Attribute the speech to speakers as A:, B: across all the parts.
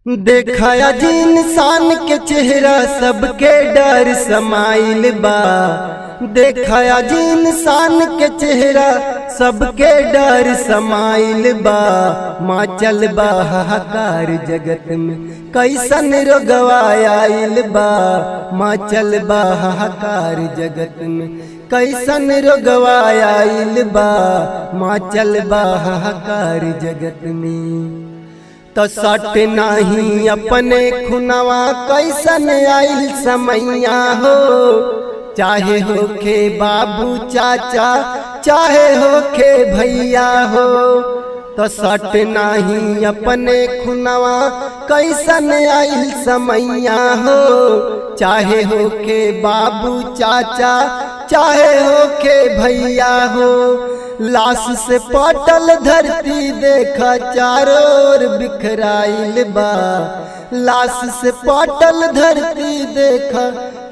A: देखाया जी इंसान के चेहरा सबके डर समाइल बा। देखाया जी इंसान के चेहरा सबके डर समाइल बा। माँ चल बा हाहाकार जगत में कैसन रोगवा आइल बा। माँ चल बा हाहाकार जगत में कैसन रोगवा आइल बा। माँ चल बा हाहाकार जगत में तो सट नहीं अपने खुनवा कैसन आइल समैया हो। चाहे होखे बाबू चाचा चाहे होखे भैया हो। तो सट नहीं अपने खुनवा कैसन आइल समैया हो। चाहे होखे बाबू चाचा चाहे होखे भैया हो। लाश से पाटल धरती देखा चारों ओर बिखराइल बा। लाश से पाटल धरती देखा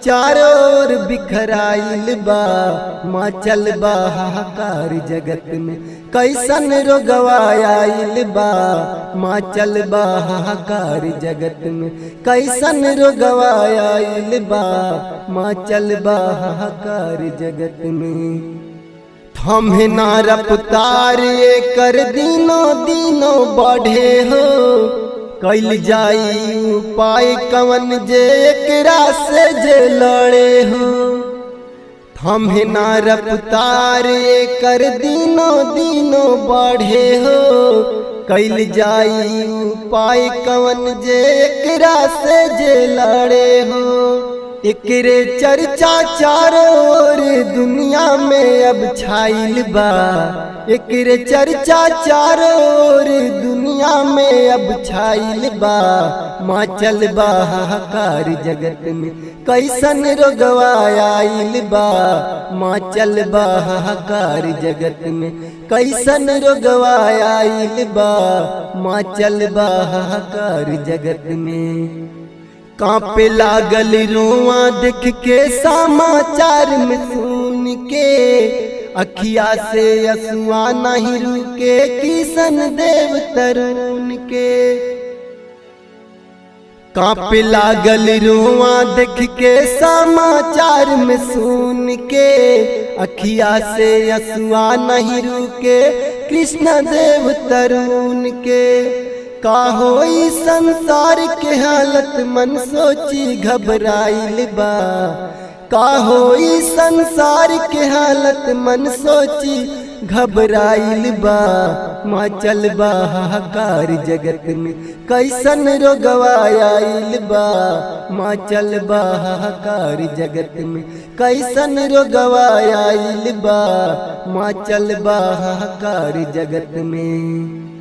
A: चारों ओर बिखराइल बा। माँ चल बा हाहाकार जगत में कैसन रोगवा आइल बा। माँ चल बा हाहाकार जगत में कैसन रोगवा आइल बा। माँ चल बा हाहाकार जगत में हमें ना रफ्तार कर दिनों दिनों बढ़े हो। कैल जाई उपाय कवन जे एकरा से जे लड़े हो। हमें ना रफ्तार कर दिनों दिनों बढ़े हो। कैल जाई उपाय कवन जे एकरा से जे लड़े हो। एकरे चर्चा चारों ओर दुनिया में अब छाइल बा। एकरे चर्चा चारों ओर दुनिया में अब छाइल बा। माँ चल बा हाहाकार जगत में कैसन रोगवा आइल बा। माँ चल बा हाहाकार जगत में कैसन रोगवा आइल बा। माँ चल बा हाहाकार जगत में कांपे लागल रुआ देख के समाचार में सुन के। अखिया से असुआ नहीं रुके किशन देव तरुण के। कांपे लागल रुआ देख के समाचार में सुन के। अखिया से असुआ नहीं रुके कृष्ण देव तरुण के। का होई संसार के हालत मन सोची घबराइल बा। का होई संसार के हालत मन सोची घबराइल बा। माँ चल बा हाहाकार जगत में कैसन रोगवा आइल बा। माँ चल बा हाहाकार जगत में कैसन रोगवा आइल बा। माँ चल बा हाहाकार जगत में।